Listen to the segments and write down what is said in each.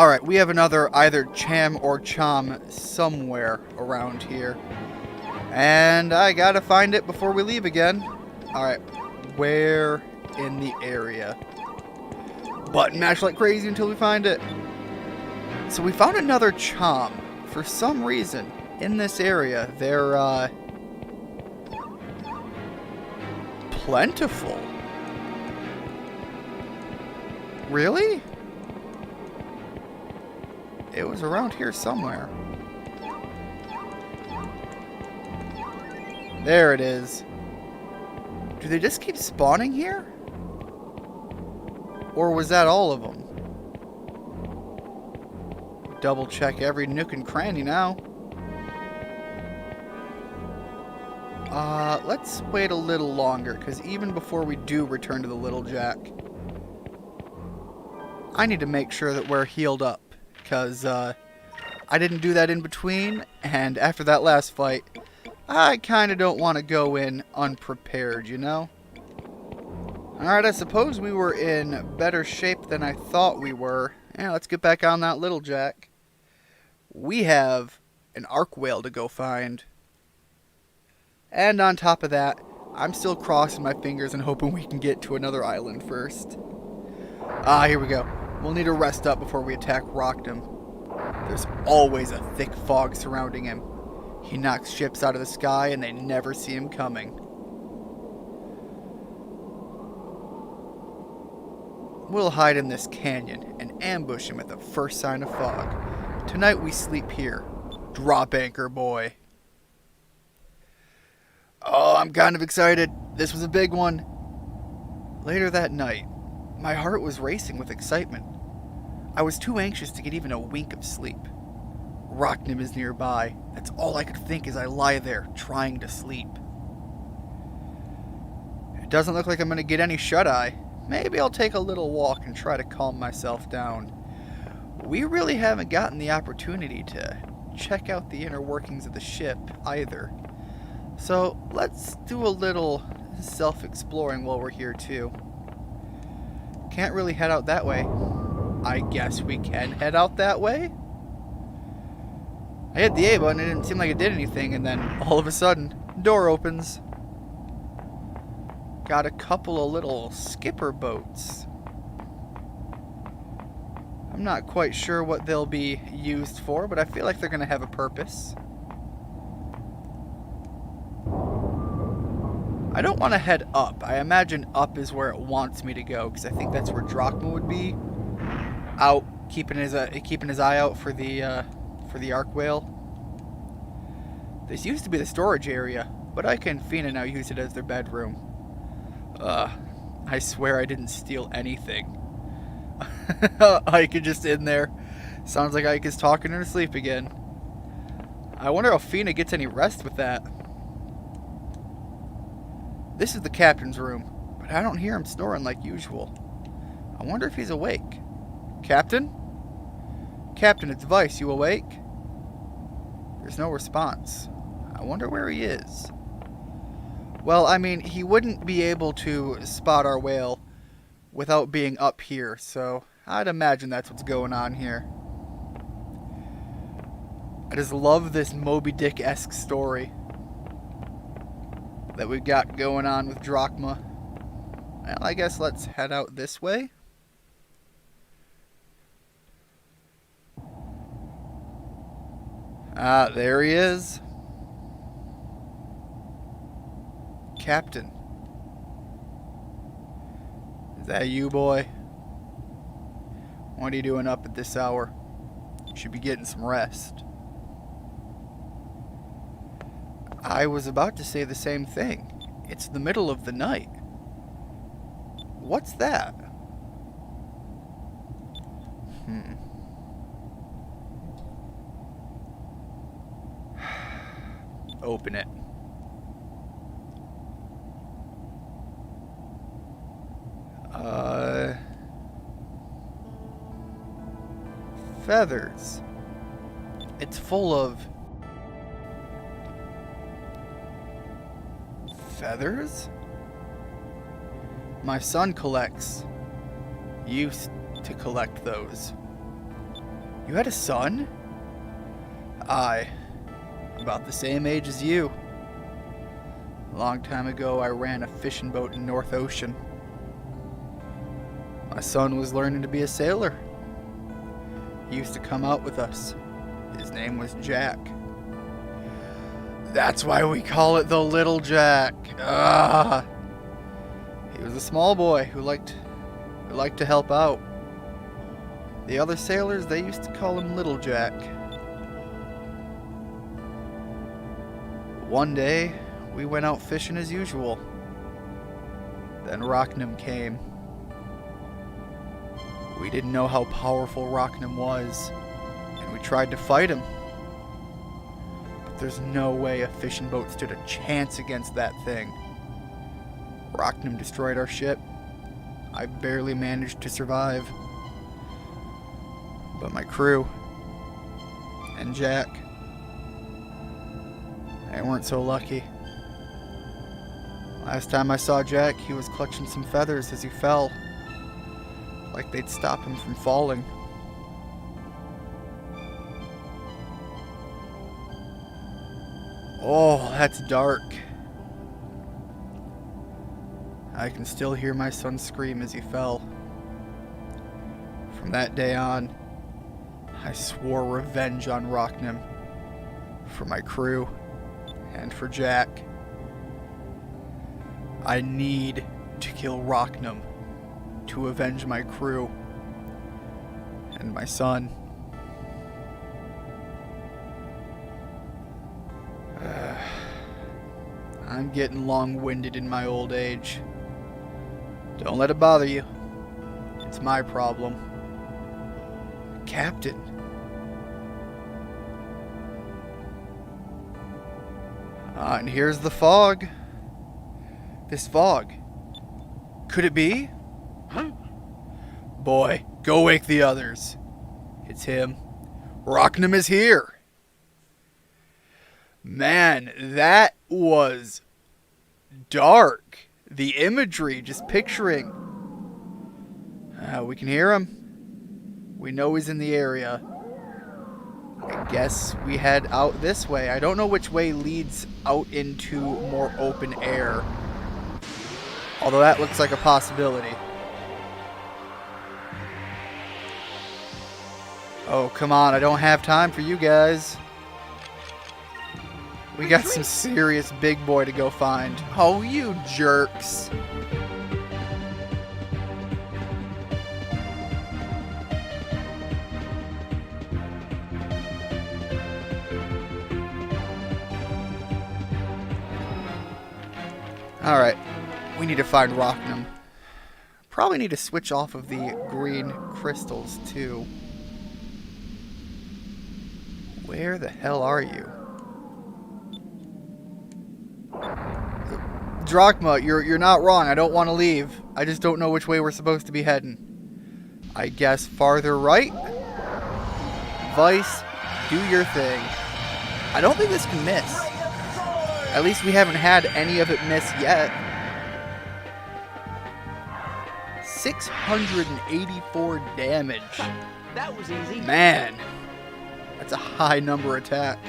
Alright, we have another either Cham or Chom somewhere around here. And I gotta find it before we leave again. Alright, where in the area? Button mash like crazy until we find it. So we found another Chom. For some reason, in this area, they're, plentiful. Really? It was around here somewhere. There it is. Do they just keep spawning here? Or was that all of them? Double check every nook and cranny now. Let's wait a little longer, because even before we do return to the Little Jack, I need to make sure that we're healed up, because I didn't do that in between, and after that last fight, I kind of don't want to go in unprepared, you know? Alright, I suppose we were in better shape than I thought we were. Yeah, let's get back on that Little Jack. We have an arc whale to go find. And on top of that, I'm still crossing my fingers and hoping we can get to another island first. Here we go. We'll need to rest up before we attack Rockdom. There's always a thick fog surrounding him. He knocks ships out of the sky and they never see him coming. We'll hide in this canyon and ambush him at the first sign of fog. Tonight we sleep here. Drop anchor, boy. Oh, I'm kind of excited. This was a big one. Later that night, my heart was racing with excitement. I was too anxious to get even a wink of sleep. Rocknim is nearby. That's all I could think as I lie there, trying to sleep. It doesn't look like I'm going to get any shut-eye. Maybe I'll take a little walk and try to calm myself down. We really haven't gotten the opportunity to check out the inner workings of the ship, either. So, let's do a little self-exploring while we're here, too. Can't really head out that way. I guess we can head out that way? I hit the A button, it didn't seem like it did anything, and then, all of a sudden, door opens. Got a couple of little skipper boats. I'm not quite sure what they'll be used for, but I feel like they're going to have a purpose. I don't want to head up. I imagine up is where it wants me to go, because I think that's where Drachma would be. Out, keeping his eye out for the arc whale. This used to be the storage area, but Ika and Fina now use it as their bedroom. I swear I didn't steal anything. Ika just in there. Sounds like Ika's talking in her sleep again. I wonder if Fina gets any rest with that. This is the captain's room, but I don't hear him snoring like usual. I wonder if he's awake. Captain? Captain, it's Vice. You awake? There's no response. I wonder where he is. Well, I mean, he wouldn't be able to spot our whale without being up here, so I'd imagine that's what's going on here. I just love this Moby Dick-esque story that we've got going on with Drachma. Well, I guess let's head out this way. There he is. Captain. Is that you, boy? What are you doing up at this hour? You should be getting some rest. I was about to say the same thing. It's the middle of the night. What's that? Open it. Feathers. It's full of feathers? My son collects. Used to collect those. You had a son? Aye. About the same age as you. A long time ago, I ran a fishing boat in North Ocean. My son was learning to be a sailor. He used to come out with us. His name was Jack. That's why we call it the Little Jack. Ah. He was a small boy who liked to help out. The other sailors, they used to call him Little Jack. One day, we went out fishing as usual. Then Rocknum came. We didn't know how powerful Rocknum was, and we tried to fight him. But there's no way a fishing boat stood a chance against that thing. Rocknum destroyed our ship. I barely managed to survive. But my crew and Jack, they weren't so lucky. Last time I saw Jack, he was clutching some feathers as he fell, like they'd stop him from falling. Oh, that's dark. I can still hear my son scream as he fell. From that day on, I swore revenge on Rocknum, for my crew, and for Jack. I need to kill Rocknum to avenge my crew and my son. I'm getting long-winded in my old age. Don't let it bother you. It's my problem. Captain. And here's the fog. This fog. Could it be? Huh? Boy, go wake the others. It's him. Rocknum is here. Man, that was dark. The imagery, just picturing. We can hear him. We know he's in the area. I guess we head out this way. I don't know which way leads out into more open air. Although that looks like a possibility. Oh, come on. I don't have time for you guys. We got some serious big boy to go find. Oh, you jerks. Alright, we need to find Rocknum. Probably need to switch off of the green crystals, too. Where the hell are you? Drachma, you're not wrong. I don't want to leave. I just don't know which way we're supposed to be heading. I guess farther right? Vice, do your thing. I don't think this can miss. At least we haven't had any of it miss yet. 684 damage. That was easy. Man, that's a high number attack.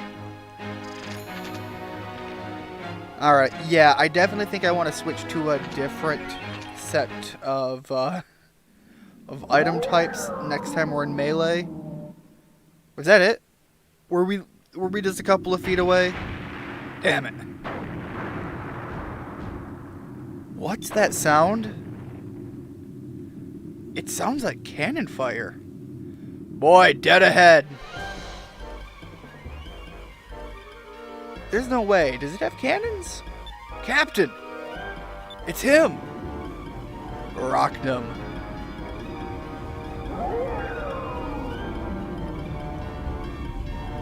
Alright, yeah, I definitely think I want to switch to a different set of item types next time we're in melee. Was that it? Were we just a couple of feet away? Damn it. What's that sound? It sounds like cannon fire. Boy, dead ahead. There's no way. Does it have cannons? Captain! It's him! Rocknum.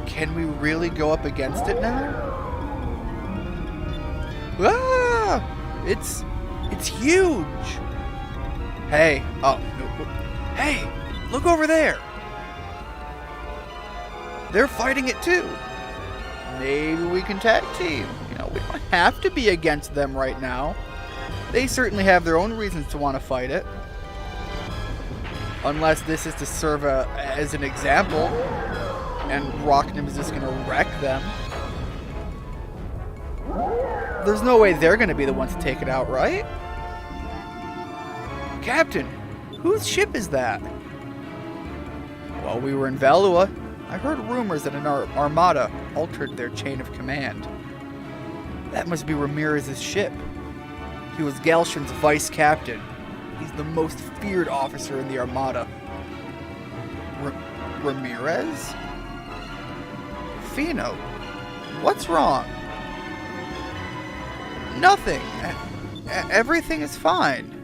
Can we really go up against it now? Ah! It's huge! Hey, oh, no, hey, look over there! They're fighting it too. Maybe we can tag team. You know, we don't have to be against them right now. They certainly have their own reasons to want to fight it. Unless this is to serve as an example, and Rocknum is just going to wreck them. There's no way they're going to be the ones to take it out, right? Captain, whose ship is that? While we were in Valua, I heard rumors that an armada altered their chain of command. That must be Ramirez's ship. He was Galshan's vice captain. He's the most feared officer in the armada. Ramirez? Fino, what's wrong? Nothing. Everything is fine.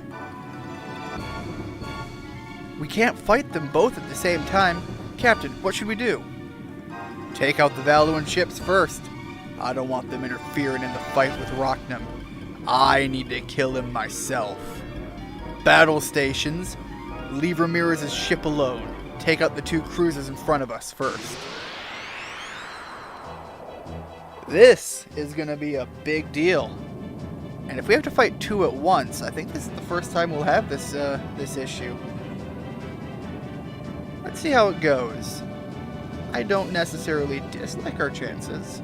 We can't fight them both at the same time. Captain, what should we do? Take out the Valuan ships first. I don't want them interfering in the fight with Rocknum. I need to kill him myself. Battle stations. Leave Ramirez's ship alone. Take out the 2 cruisers in front of us first. This is going to be a big deal. And if we have to fight 2 at once, I think this is the first time we'll have this issue. Let's see how it goes. I don't necessarily dislike our chances.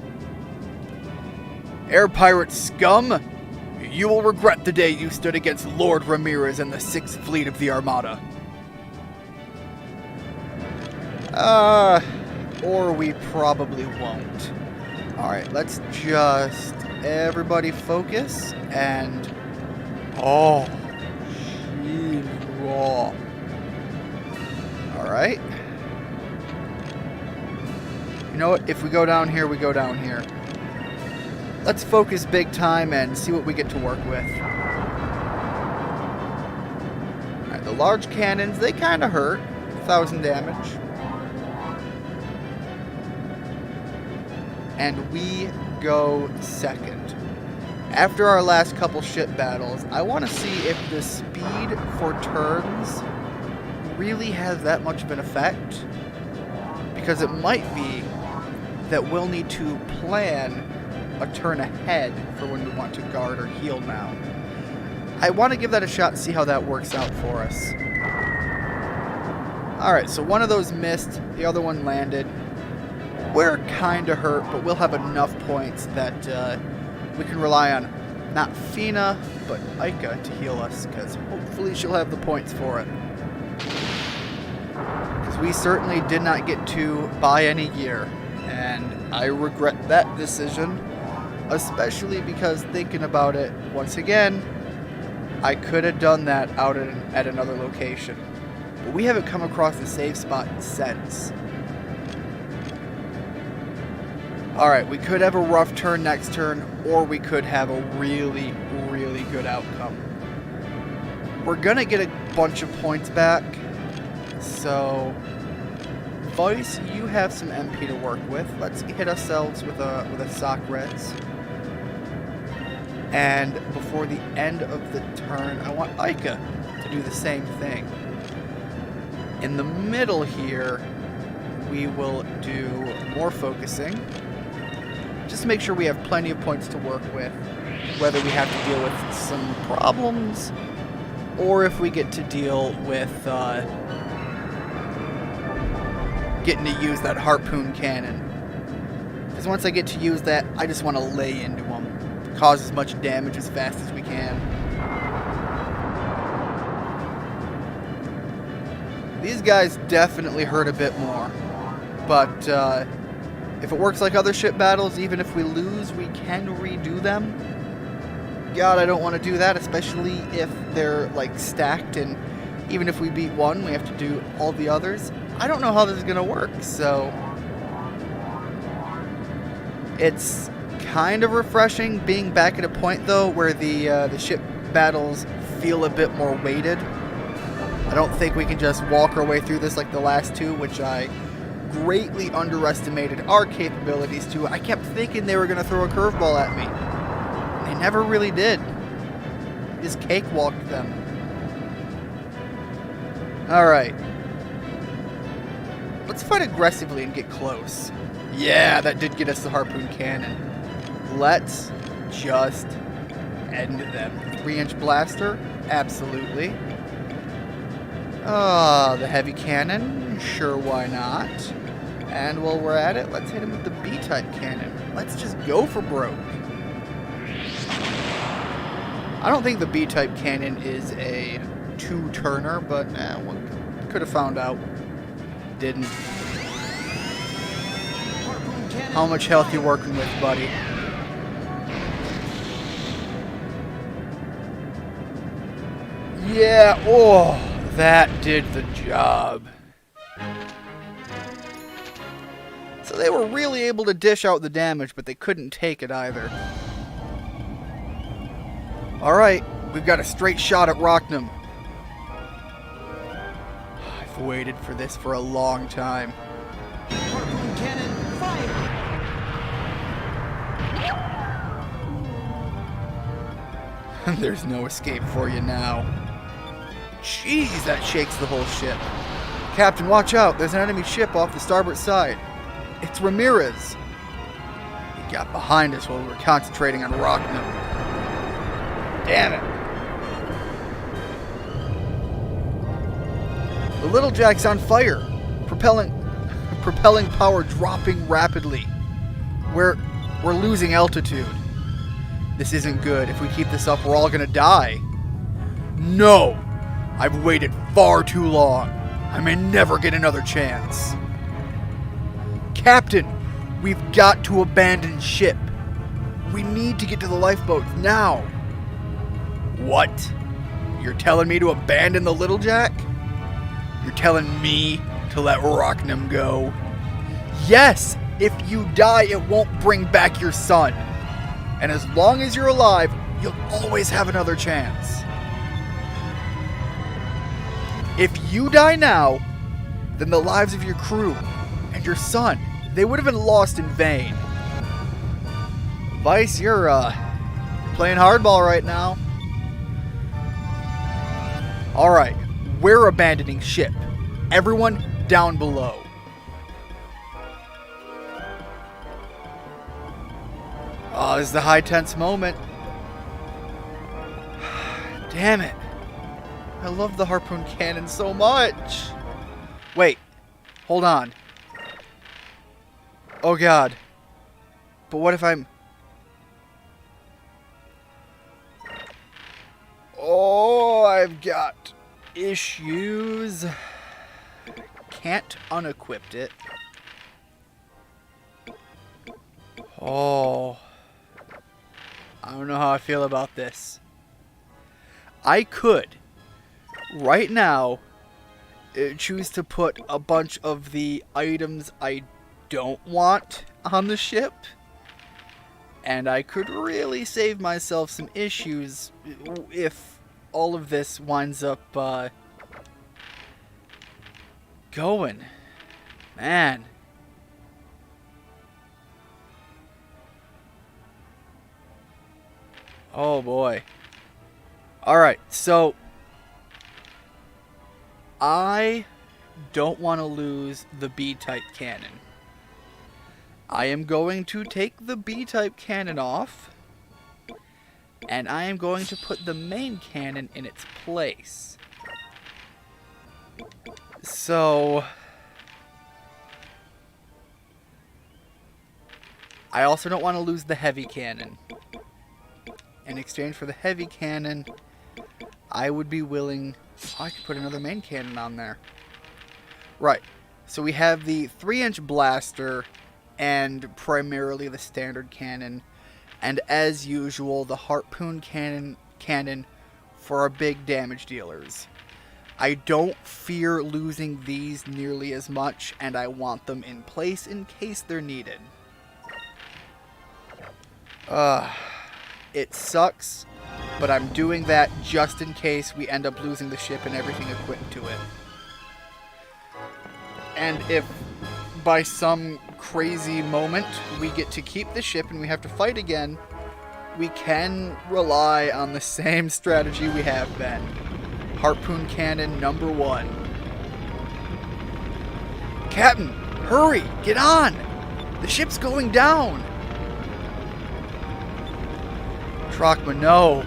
Air pirate scum! You will regret the day you stood against Lord Ramirez and the 6th Fleet of the Armada. Or we probably won't. Alright, let's just everybody focus and... Oh, she's raw. Alright. You know what? If we go down here, we go down here. Let's focus big time and see what we get to work with. Alright, the large cannons, they kind of hurt. 1,000 damage. And we go second. After our last couple ship battles, I want to see if the speed for turns really has that much of an effect. Because it might be that we'll need to plan a turn ahead for when we want to guard or heal now. I want to give that a shot and see how that works out for us. Alright, so one of those missed, the other one landed. We're kind of hurt, but we'll have enough points that we can rely on not Fina, but Aika to heal us, because hopefully she'll have the points for it. Because we certainly did not get to buy any gear, and I regret that decision, especially because thinking about it, once again, I could have done that out at another location. But we haven't come across a save spot since. Alright, we could have a rough turn next turn, or we could have a really, really good outcome. We're gonna get a bunch of points back, so Vice, you have some MP to work with. Let's hit ourselves with a sock res. And before the end of the turn, I want Aika to do the same thing. In the middle here, we will do more focusing. Just make sure we have plenty of points to work with, whether we have to deal with some problems, or if we get to deal with getting to use that harpoon cannon. Because once I get to use that, I just want to lay into them, cause as much damage as fast as we can. These guys definitely hurt a bit more, but if it works like other ship battles, even if we lose, we can redo them. God, I don't want to do that, especially if they're like stacked, and even if we beat one, we have to do all the others. I don't know how this is going to work, so it's kind of refreshing being back at a point, though, where the ship battles feel a bit more weighted. I don't think we can just walk our way through this like the last two, which I greatly underestimated our capabilities to. I kept thinking they were going to throw a curveball at me. They never really did. Just cakewalked them. Alright. Let's fight aggressively and get close. Yeah, that did get us the harpoon cannon. Let's just end them. 3-inch blaster? Absolutely. The heavy cannon. Sure, why not? And while we're at it, let's hit him with the B-type cannon. Let's just go for broke. I don't think the B-type cannon is a two-turner, but one could have found out. Didn't. How much health you working with, buddy? Yeah, oh, that did the job. So they were really able to dish out the damage, but they couldn't take it either. Alright, we've got a straight shot at Rocknum. I've waited for this for a long time. Harpoon cannon, fire! There's no escape for you now. Jeez, that shakes the whole ship. Captain, watch out. There's an enemy ship off the starboard side. It's Ramirez. He got behind us while we were concentrating on Rocknum. Damn it. The Little Jack's on fire. Propelling power dropping rapidly. We're losing altitude. This isn't good. If we keep this up, we're all gonna die. No! I've waited far too long. I may never get another chance. Captain, we've got to abandon ship. We need to get to the lifeboats now. What? You're telling me to abandon the Little Jack? You're telling me to let Rocknum go? Yes! If you die, it won't bring back your son. And as long as you're alive, you'll always have another chance. If you die now, then the lives of your crew and your son, they would have been lost in vain. Vice, you're playing hardball right now. Alright, we're abandoning ship. Everyone down below. Oh, this is the high tense moment. Damn it. I love the harpoon cannon so much. Wait. Hold on. Oh god. But what if I'm... Oh, I've got issues. Can't unequip it. Oh. I don't know how I feel about this. I could, right now, choose to put a bunch of the items I don't want on the ship. And I could really save myself some issues if all of this winds up going. Man. Oh boy. Alright, so I don't want to lose the B-type cannon. I am going to take the B-type cannon off, and I am going to put the main cannon in its place. So I also don't want to lose the heavy cannon. In exchange for the heavy cannon, I would be willing... Oh, I could put another main cannon on there. Right. So we have the 3-inch blaster and primarily the standard cannon. And as usual, the harpoon cannon for our big damage dealers. I don't fear losing these nearly as much, and I want them in place in case they're needed. It sucks, but I'm doing that just in case we end up losing the ship and everything equipped to it. And if by some crazy moment we get to keep the ship and we have to fight again, we can rely on the same strategy we have been. Harpoon cannon number 1. Captain, hurry, get on! The ship's going down! Trockman, no.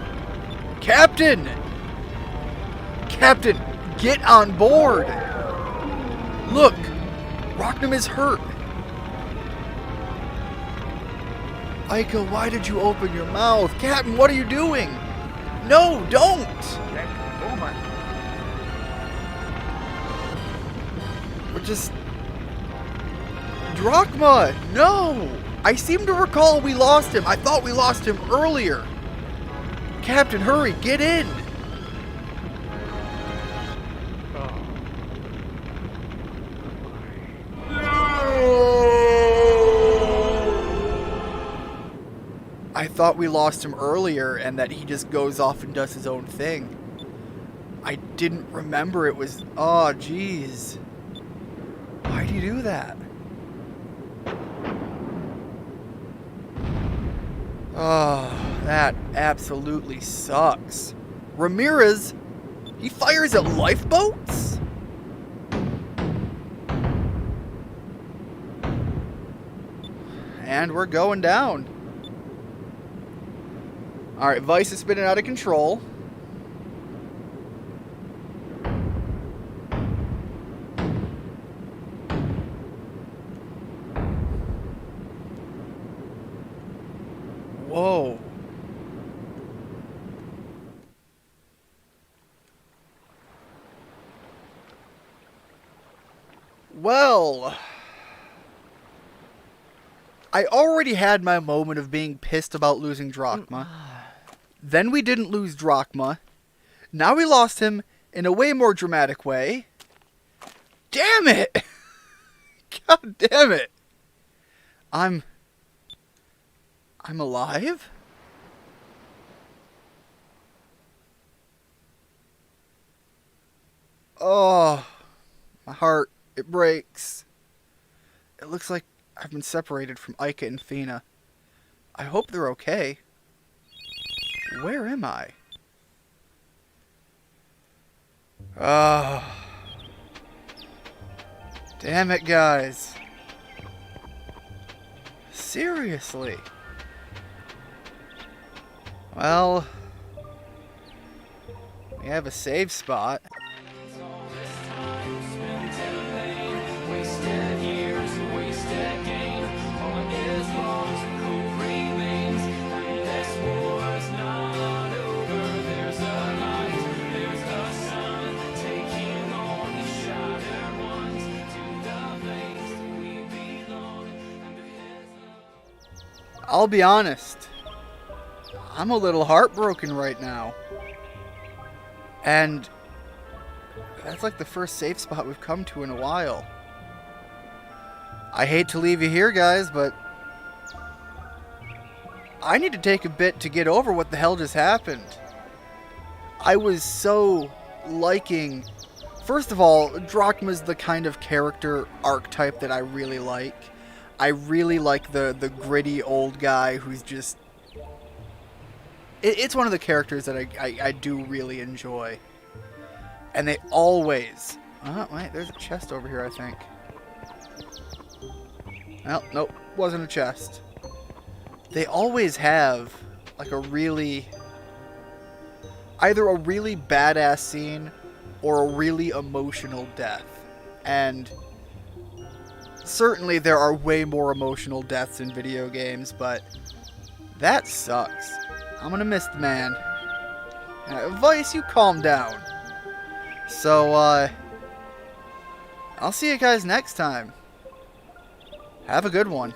Captain! Captain, Get on board! Look! Rocknum is hurt! Ica, why did you open your mouth? Captain, what are you doing? No, don't! We're just... Drachma! No! I seem to recall we lost him. I thought we lost him earlier. Captain, hurry, get in! I thought we lost him earlier and that he just goes off and does his own thing. I didn't remember it was... Oh, jeez. Why'd he do that? Oh, that absolutely sucks. Ramirez, he fires at lifeboats? And we're going down. Alright, Vice is spinning out of control. Whoa. Well, I already had my moment of being pissed about losing Drachma. Then we didn't lose Drachma. Now we lost him in a way more dramatic way. Damn it! God damn it! I'm alive? Oh, my heart, it breaks. It looks like I've been separated from Ica and Fina. I hope they're okay. Where am I? Oh. Damn it, guys. Seriously. Well, we have a save spot. I'll be honest, I'm a little heartbroken right now. And that's like the first safe spot we've come to in a while. I hate to leave you here, guys, but I need to take a bit to get over what the hell just happened. I was so liking... First of all, Drachma's the kind of character archetype that I really like. I really like the gritty old guy who's just... It's one of the characters that I do really enjoy. And they always... Oh, wait, there's a chest over here, I think. Well, nope, wasn't a chest. They always have, like, a really... Either a really badass scene or a really emotional death. And... certainly there are way more emotional deaths in video games, but that sucks. I'm gonna miss the man. Vice, you calm down. So, I'll see you guys next time. Have a good one.